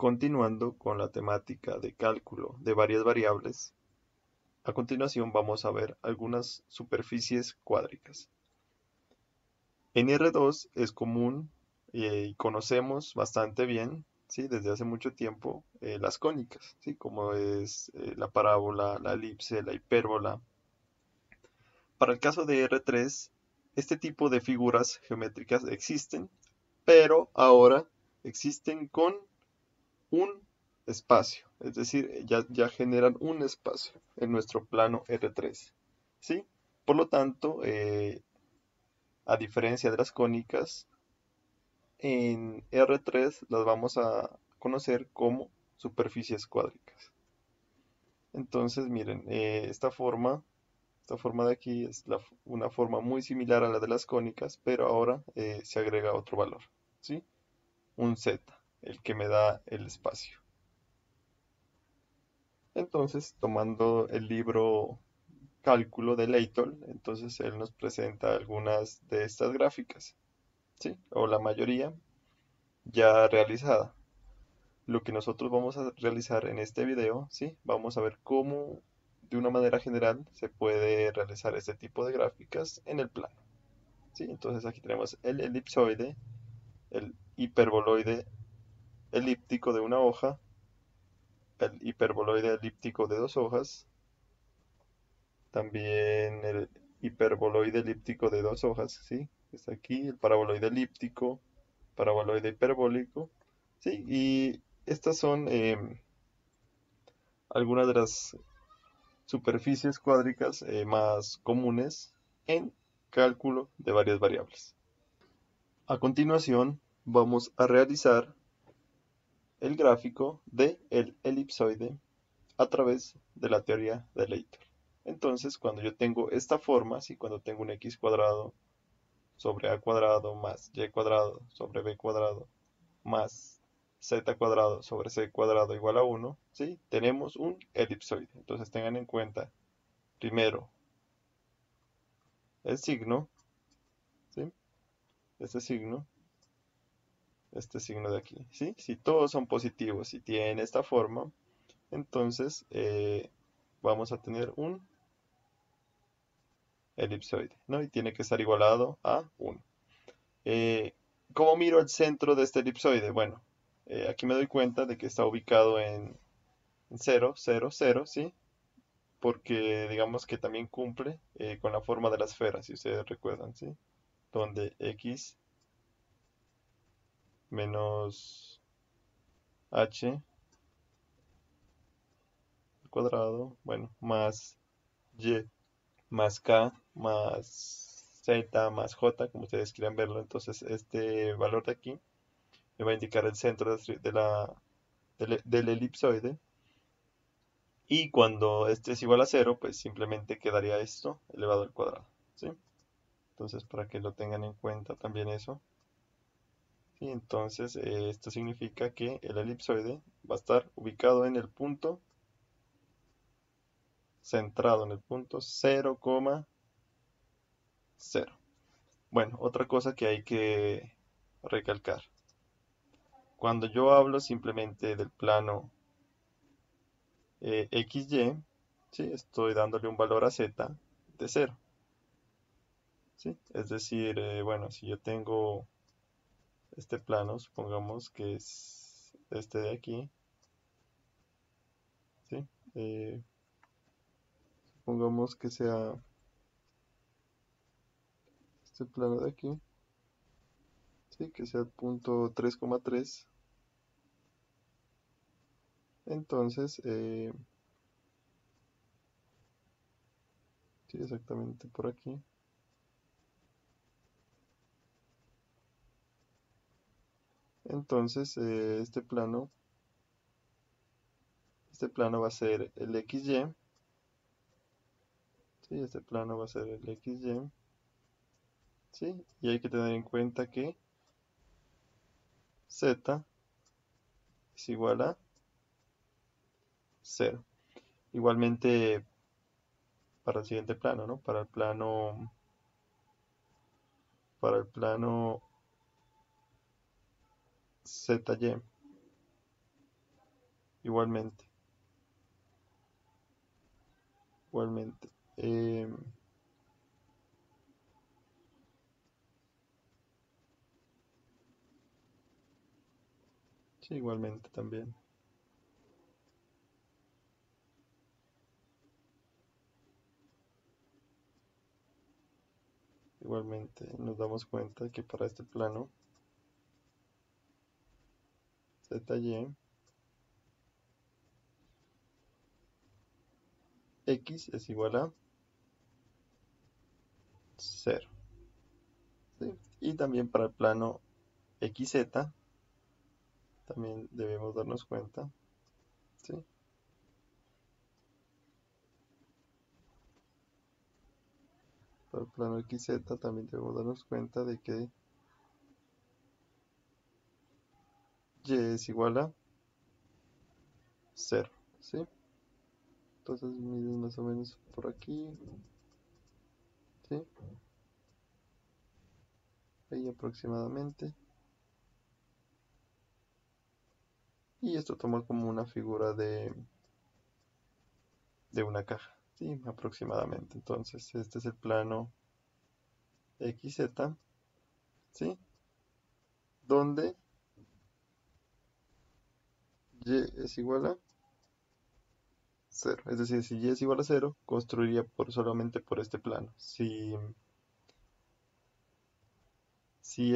Continuando con la temática de cálculo de varias variables, a continuación vamos a ver algunas superficies cuádricas. En R2 es común y conocemos bastante bien, ¿sí? Desde hace mucho tiempo las cónicas, ¿sí? Como es la parábola, la elipse, la hipérbola. Para el caso de R3, este tipo de figuras geométricas existen, pero ahora existen con un espacio, es decir, ya generan un espacio en nuestro plano R3, ¿sí? Por lo tanto, a diferencia de las cónicas, en R3 las vamos a conocer como superficies cuádricas. Entonces, miren, esta forma de aquí es una forma muy similar a la de las cónicas, pero ahora se agrega otro valor, ¿sí? Un z, el que me da el espacio. Entonces, tomando el libro Cálculo de Leitol, entonces él nos presenta algunas de estas gráficas, ¿sí? O la mayoría ya realizada. Lo que nosotros vamos a realizar en este video, ¿sí? Vamos a ver cómo de una manera general se puede realizar este tipo de gráficas en el plano, ¿sí? Entonces aquí tenemos el elipsoide, el hiperboloide elíptico de una hoja, el hiperboloide elíptico de dos hojas, también el hiperboloide elíptico de dos hojas, ¿sí? Está aquí el paraboloide elíptico, paraboloide hiperbólico, ¿sí? Y estas son algunas de las superficies cuádricas más comunes en cálculo de varias variables. A continuación, vamos a realizar el gráfico del elipsoide a través de la teoría de Leitner. Entonces, cuando yo tengo esta forma, ¿sí? Cuando tengo un x cuadrado sobre a cuadrado más y cuadrado sobre b cuadrado más z cuadrado sobre c cuadrado igual a 1, ¿sí? Tenemos un elipsoide. Entonces tengan en cuenta primero el signo, ¿sí? Este signo, este signo de aquí, ¿sí? Si todos son positivos y tienen esta forma, entonces vamos a tener un elipsoide, ¿no? Y tiene que estar igualado a 1. Eh, ¿Cómo miro el centro de este elipsoide? Bueno, aquí me doy cuenta de que está ubicado en 0, 0, 0, ¿sí? Porque digamos que también cumple con la forma de la esfera, si ustedes recuerdan, ¿sí? Donde x menos h al cuadrado, bueno, más y más k más z más j, como ustedes quieran verlo. Entonces este valor de aquí me va a indicar el centro del elipsoide. Y cuando este es igual a cero, pues simplemente quedaría esto elevado al cuadrado, ¿sí? Entonces, para que lo tengan en cuenta también eso. ¿Sí? Entonces, esto significa que el elipsoide va a estar ubicado en el punto, centrado en el punto 0,0. Bueno, otra cosa que hay que recalcar. Cuando yo hablo simplemente del plano XY, ¿sí? Estoy dándole un valor a Z de 0. ¿Sí? Es decir, bueno, si yo tengo este plano, supongamos que es este de aquí, ¿sí? Eh, Supongamos que sea este plano de aquí, ¿sí? Que sea el punto 3,3. Entonces, sí, exactamente por aquí. Entonces, este plano va a ser el XY, ¿sí? Este plano va a ser el XY, ¿sí? Y hay que tener en cuenta que Z es igual a 0. Igualmente para el siguiente plano, ¿no? Para el plano ZY, igualmente, igualmente. Sí, igualmente también. Igualmente nos damos cuenta que para este plano ZY, X es igual a 0. ¿Sí? Y también para el plano XZ también debemos darnos cuenta, ¿sí? Para el plano XZ también debemos darnos cuenta de que Y es igual a 0, ¿sí? Entonces mides más o menos por aquí, ¿sí? Ahí aproximadamente. Y esto toma como una figura de una caja, ¿sí? Aproximadamente. Entonces este es el plano XZ, ¿sí? Donde Y es igual a 0. Es decir, si Y es igual a 0, construiría solamente por este plano. Si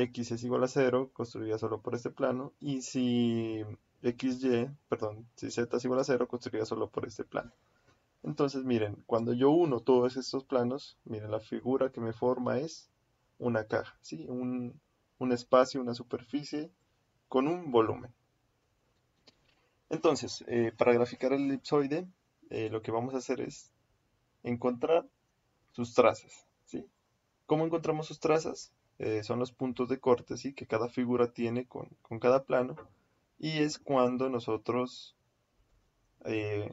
X es igual a 0, construiría solo por este plano. Y si si Z es igual a 0, construiría solo por este plano. Entonces, miren, cuando yo uno todos estos planos, miren, la figura que me forma es una caja, ¿sí? Un espacio, una superficie con un volumen. Entonces, para graficar el elipsoide, lo que vamos a hacer es encontrar sus trazas, ¿sí? ¿Cómo encontramos sus trazas? Son los puntos de corte, ¿sí? Que cada figura tiene con cada plano. Y es cuando nosotros eh,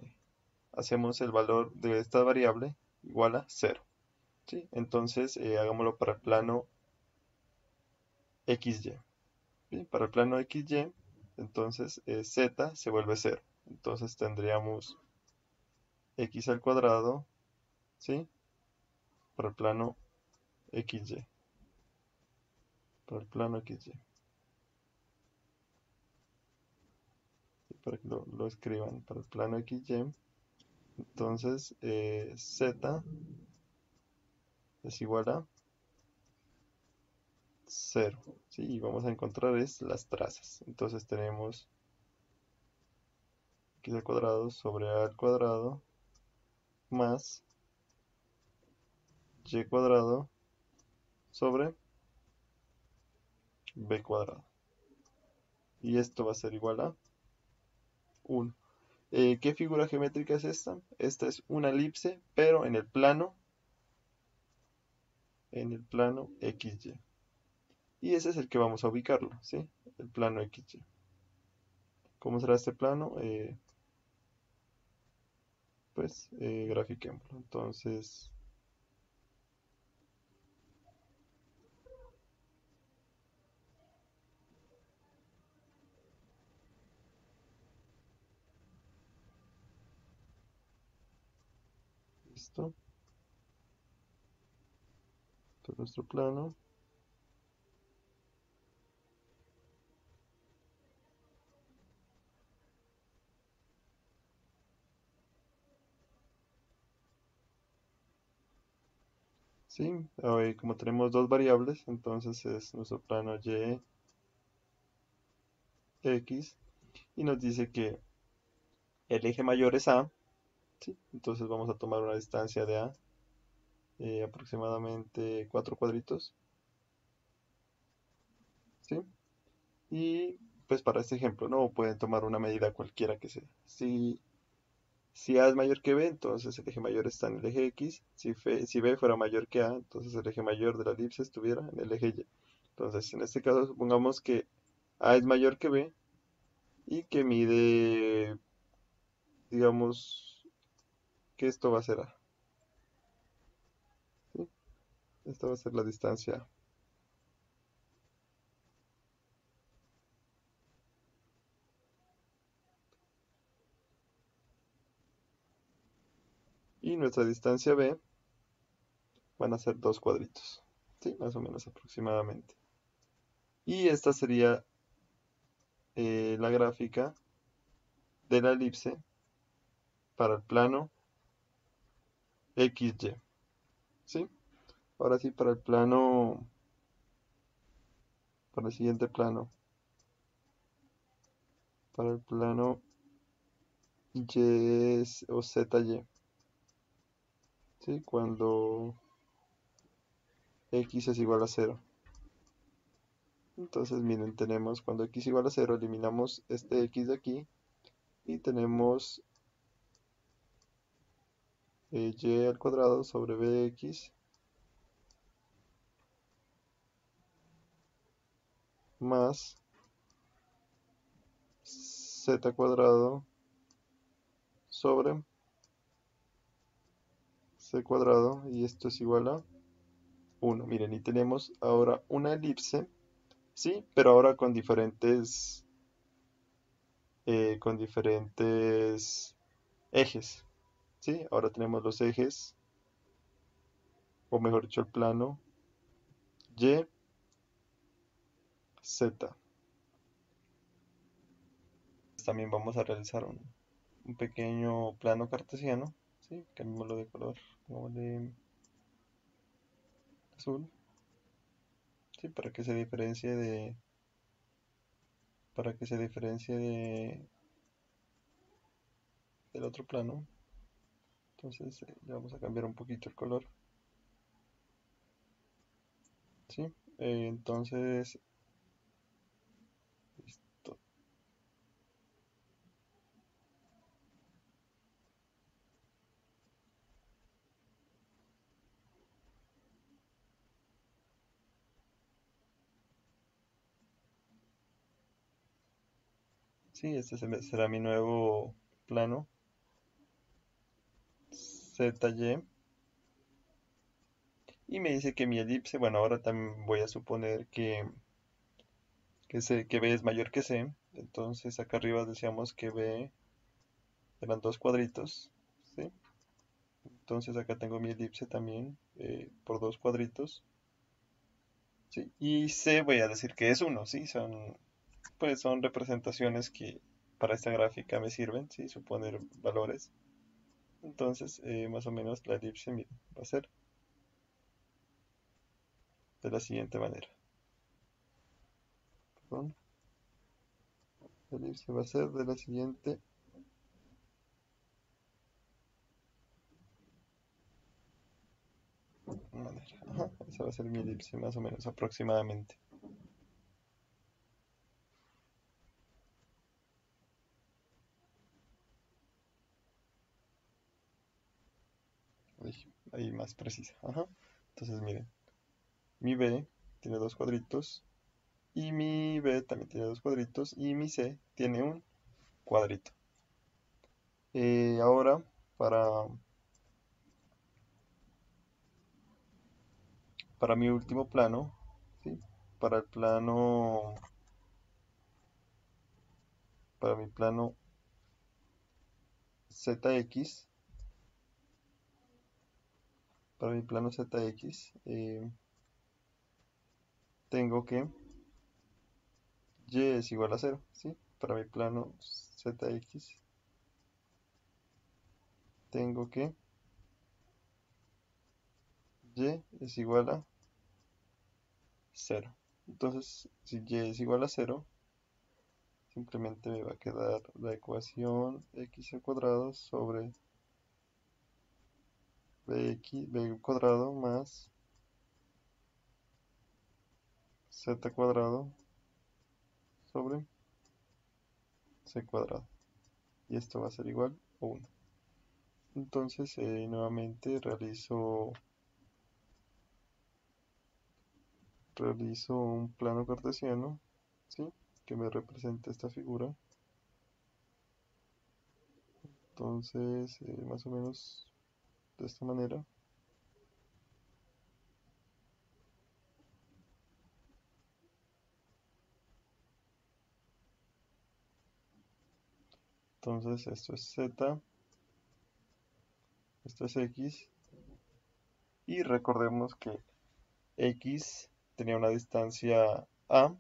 hacemos el valor de esta variable igual a 0, ¿sí? Entonces, hagámoslo para el plano XY, ¿sí? Para el plano XY, entonces Z se vuelve 0. Entonces tendríamos X al cuadrado, ¿sí? Para el plano XY. Para el plano XY. Para que lo escriban para el plano XY. Entonces, Z es igual a 0. ¿Sí? Y vamos a encontrar las trazas. Entonces tenemos x al cuadrado sobre a al cuadrado más y cuadrado sobre b cuadrado. Y esto va a ser igual a 1. ¿Qué figura geométrica es esta? Esta es una elipse, pero en el plano XY. Y ese es el que vamos a ubicarlo, ¿sí? El plano XY. ¿Cómo será este plano? Pues grafiquémoslo. Entonces, listo. Este es nuestro plano. Sí, como tenemos dos variables, entonces es nuestro plano y, x, y nos dice que el eje mayor es a, ¿sí? Entonces vamos a tomar una distancia de a, aproximadamente 4 cuadritos, ¿sí? Y pues para este ejemplo, ¿no? Pueden tomar una medida cualquiera que sea. Si A es mayor que B, entonces el eje mayor está en el eje X. Si B fuera mayor que A, entonces el eje mayor de la elipse estuviera en el eje Y. Entonces, en este caso, supongamos que A es mayor que B y que mide, digamos, que esto va a ser A, ¿sí? Esta va a ser la distancia. y nuestra distancia B van a ser 2 cuadritos, ¿sí? Más o menos aproximadamente. Y esta sería la gráfica de la elipse para el plano XY, ¿sí? Ahora sí, para el siguiente plano, para el plano Y o ZY, ¿sí? Cuando X es igual a 0. Entonces, miren, tenemos cuando X igual a 0, eliminamos este X de aquí y tenemos Y al cuadrado sobre BX más Z cuadrado sobre C cuadrado, y esto es igual a 1. Miren, y tenemos ahora una elipse, ¿sí? Pero ahora con diferentes ejes, ¿sí? Ahora tenemos los ejes, o mejor dicho, el plano Y, Z. También vamos a realizar un pequeño plano cartesiano, ¿sí? Cambiémoslo de color, pongámosle azul, ¿sí? Para que se diferencie del otro plano. Entonces le vamos a cambiar un poquito el color, ¿sí? Entonces, listo. Sí, este será mi nuevo plano ZY. Y me dice que mi elipse, bueno, ahora también voy a suponer que B es mayor que C. Entonces acá arriba decíamos que B eran 2 cuadritos, ¿sí? Entonces acá tengo mi elipse también por 2 cuadritos, ¿sí? Y C voy a decir que es 1, ¿sí? Pues son representaciones que para esta gráfica me sirven, ¿sí? Suponer valores. Entonces, más o menos la elipse, miren, va a ser de la siguiente manera. Perdón. La elipse va a ser de la siguiente manera. Ajá, esa va a ser mi elipse, más o menos, aproximadamente. Ahí más precisa. Ajá. Entonces, miren, mi B tiene 2 cuadritos, y mi B también tiene 2 cuadritos, y mi C tiene un cuadrito. Ahora, para, para mi último plano, ¿sí? Para el plano, para mi plano ZX, para mi plano ZX, tengo que Y es igual a 0, ¿sí? Para mi plano ZX, tengo que Y es igual a 0. Entonces, si Y es igual a 0, simplemente me va a quedar la ecuación x al cuadrado sobre b cuadrado más z cuadrado sobre c cuadrado. Y esto va a ser igual a 1. Entonces, nuevamente realizo un plano cartesiano, ¿sí? Que me represente esta figura. Entonces, más o menos de esta manera. Entonces, esto es z, Esto es X. Y recordemos que X tenía una distancia A,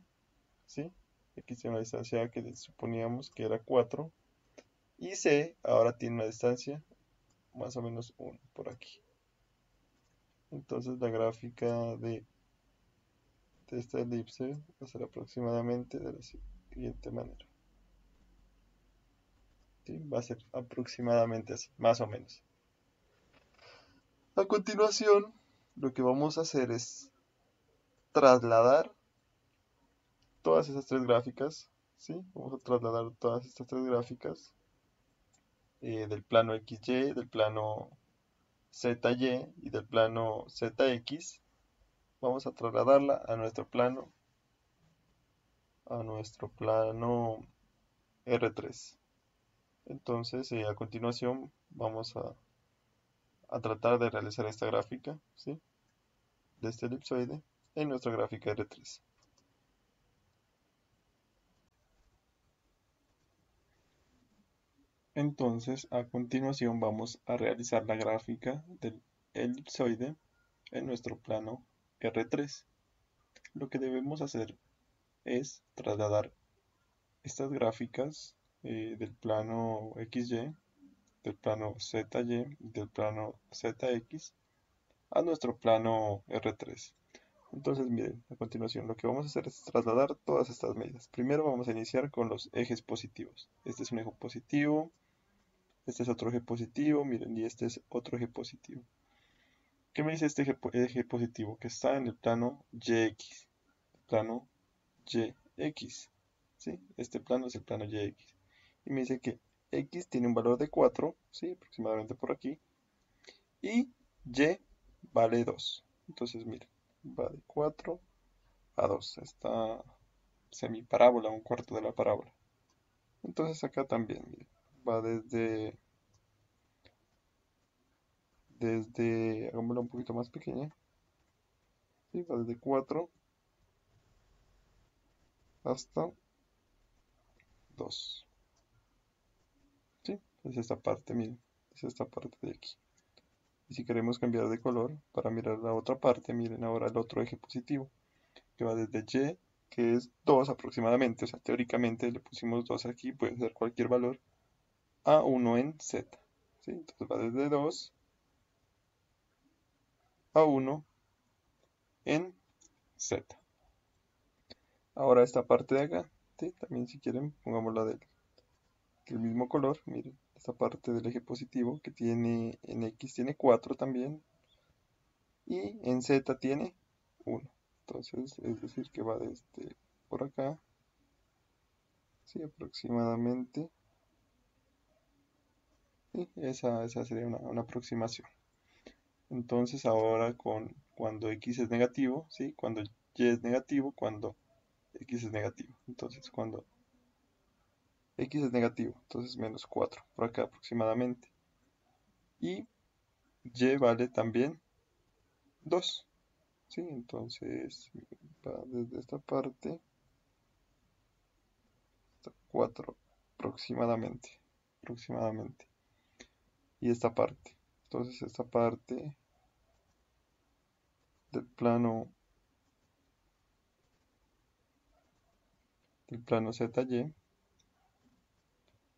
¿sí? X tiene una distancia A que suponíamos que era 4. Y C ahora tiene una distancia más o menos 1 por aquí. Entonces la gráfica de esta elipse va a ser aproximadamente de la siguiente manera. ¿Sí? Va a ser aproximadamente así, más o menos. A continuación, lo que vamos a hacer es trasladar todas esas tres gráficas, ¿sí? Vamos a trasladar todas estas tres gráficas del plano XY, del plano ZY y del plano ZX. Vamos a trasladarla a nuestro plano R3. Entonces, a continuación vamos a tratar de realizar esta gráfica, ¿sí? De este elipsoide en nuestra gráfica R3. Entonces, a continuación vamos a realizar la gráfica del elipsoide en nuestro plano R3. Lo que debemos hacer es trasladar estas gráficas del plano XY, del plano ZY y del plano ZX a nuestro plano R3. Entonces, miren, a continuación lo que vamos a hacer es trasladar todas estas medidas. Primero vamos a iniciar con los ejes positivos. Este es un eje positivo, este es otro eje positivo, miren, y este es otro eje positivo. ¿Qué me dice este eje positivo? Que está en el plano YX, plano YX, ¿sí? Este plano es el plano YX. Y me dice que X tiene un valor de 4, ¿sí? Aproximadamente por aquí. Y Y vale 2. Entonces, miren, va de 4 a 2. Esta semiparábola, un cuarto de la parábola. Entonces acá también, miren, va hagámosla un poquito más pequeña. ¿Sí? Va desde 4 hasta 2. ¿Sí? Es esta parte, miren, es esta parte de aquí. Y si queremos cambiar de color, para mirar la otra parte, miren ahora el otro eje positivo, que va desde Y, que es 2 aproximadamente, o sea, teóricamente le pusimos 2 aquí, puede ser cualquier valor, a 1 en Z. ¿Sí? Entonces va desde 2 a 1 en Z. Ahora esta parte de acá, ¿sí? También si quieren, pongámosla del mismo color, miren, esta parte del eje positivo que tiene en X tiene 4 también, y en Z tiene 1. Entonces, es decir, que va desde por acá, sí, aproximadamente. Sí, esa sería una aproximación. Entonces, ahora cuando X es negativo, ¿sí? Cuando Y es negativo, cuando X es negativo. Entonces, cuando X es negativo, entonces menos 4 por acá aproximadamente. Y Y vale también 2. ¿Sí? Entonces, va desde esta parte hasta 4 aproximadamente. Y esta parte. Entonces, esta parte del plano ZY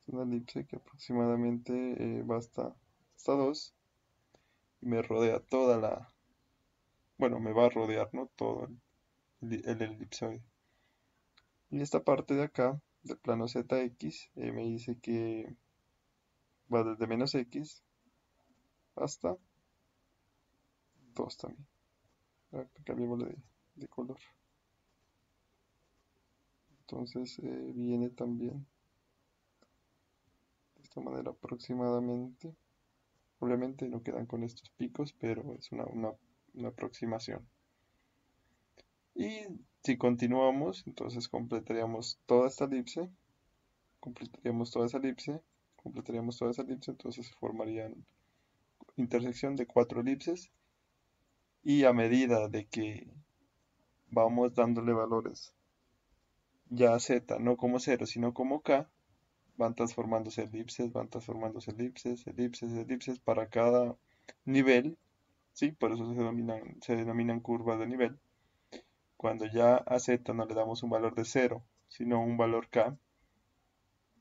es una elipse que aproximadamente va hasta 2 y me rodea toda bueno, me va a rodear, ¿no? Todo el elipsoide. Y esta parte de acá, del plano ZX, me dice que va desde menos X hasta 2 también. Cambiémosle de color. Entonces viene también de esta manera aproximadamente. Obviamente no quedan con estos picos, pero es una aproximación. Y si continuamos, entonces completaríamos toda esta elipse, completaríamos toda esa elipse, completaríamos toda esa elipse, entonces formarían intersección de 4 elipses. Y a medida de que vamos dándole valores ya a z, no como 0, sino como k, van transformándose elipses, van transformándose elipses, elipses, elipses para cada nivel, ¿sí? Por eso se denominan curvas de nivel. Cuando ya a z no le damos un valor de 0, sino un valor k.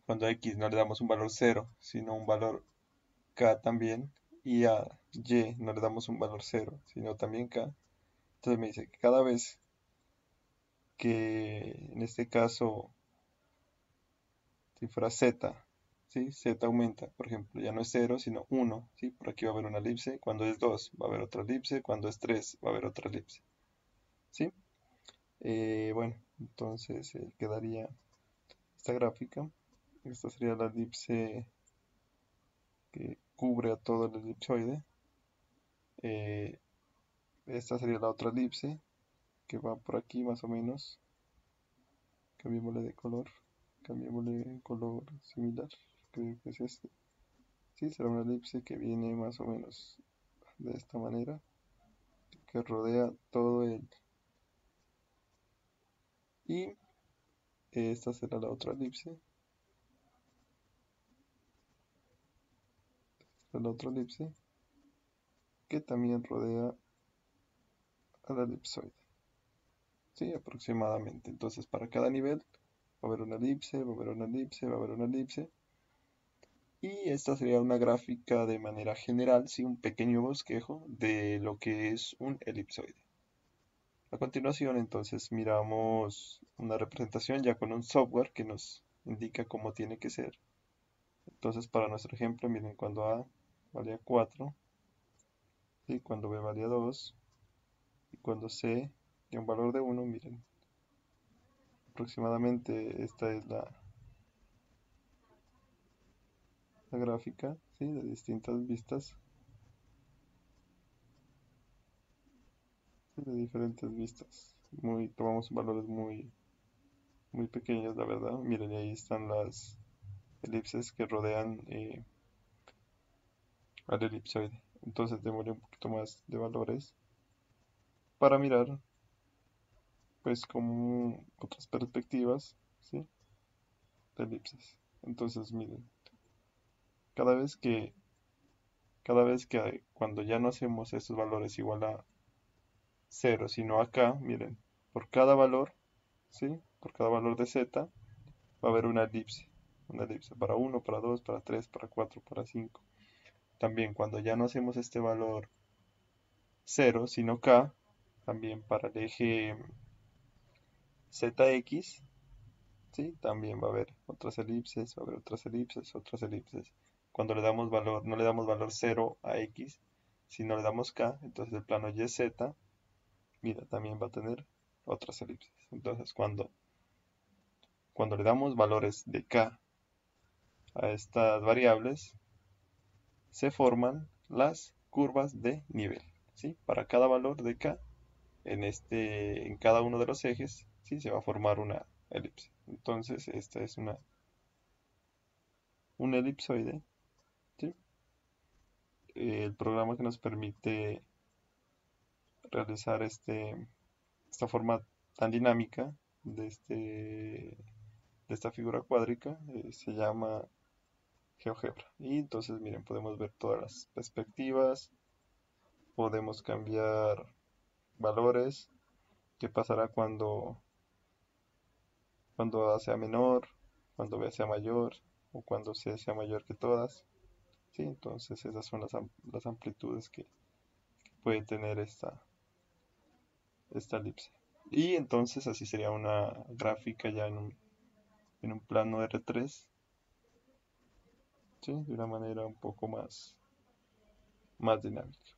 Cuando a x no le damos un valor 0, sino un valor k también. Y a y no le damos un valor 0, sino también k. Entonces me dice que cada vez que, en este caso, si fuera z, ¿sí? Z aumenta, por ejemplo, ya no es 0, sino 1, ¿sí? Por aquí va a haber una elipse. Cuando es 2, va a haber otra elipse. Cuando es 3, va a haber otra elipse, ¿sí? Bueno, entonces quedaría esta gráfica. Esta sería la elipse que cubre a todo el elipsoide. Eh, Esta sería la otra elipse que va por aquí más o menos. Cambiémosle de color. Cambiémosle en color similar. Creo que es este. Sí, será una elipse que viene más o menos de esta manera, que rodea todo el... Y esta será la otra elipse. La otra elipse que también rodea al elipsoide. Sí, aproximadamente. Entonces, para cada nivel va a haber una elipse, va a haber una elipse, va a haber una elipse. Y esta sería una gráfica de manera general, sí, un pequeño bosquejo de lo que es un elipsoide. A continuación, entonces, miramos una representación ya con un software que nos indica cómo tiene que ser. Entonces, para nuestro ejemplo, miren, cuando A valía 4, ¿sí? Cuando B valía 2, y cuando C tiene un valor de 1, miren, aproximadamente esta es la gráfica, ¿sí? De distintas vistas, ¿sí? De diferentes vistas. Tomamos valores muy pequeños, la verdad. Miren, ahí están las elipses que rodean al elipsoide. Entonces démosle un poquito más de valores para mirar, pues, como otras perspectivas, ¿sí? De elipses. Entonces, miren, cada vez que, cuando ya no hacemos estos valores igual a 0, sino acá, miren, por cada valor, ¿sí? Por cada valor de z va a haber una elipse. Una elipse para 1, para 2, para 3, para 4, para 5. También cuando ya no hacemos este valor 0, sino k, también para el eje zx, ¿sí? También va a haber otras elipses, va a haber otras elipses, otras elipses. Cuando le damos valor, no le damos valor 0 a x, sino le damos k, entonces el plano YZ, mira, también va a tener otras elipses. Entonces, cuando le damos valores de k a estas variables, se forman las curvas de nivel, ¿sí? Para cada valor de k, en cada uno de los ejes, ¿sí? Se va a formar una elipse. Entonces, esta es un elipsoide, ¿sí? El programa que nos permite realizar esta forma tan dinámica de esta figura cuádrica se llama GeoGebra. Y entonces, miren, podemos ver todas las perspectivas, podemos cambiar valores, qué pasará cuando A sea menor, cuando B sea mayor, o cuando C sea mayor que todas. Sí, entonces esas son las amplitudes que puede tener esta elipse. Y entonces así sería una gráfica ya en un plano R3, ¿sí? De una manera un poco más dinámica.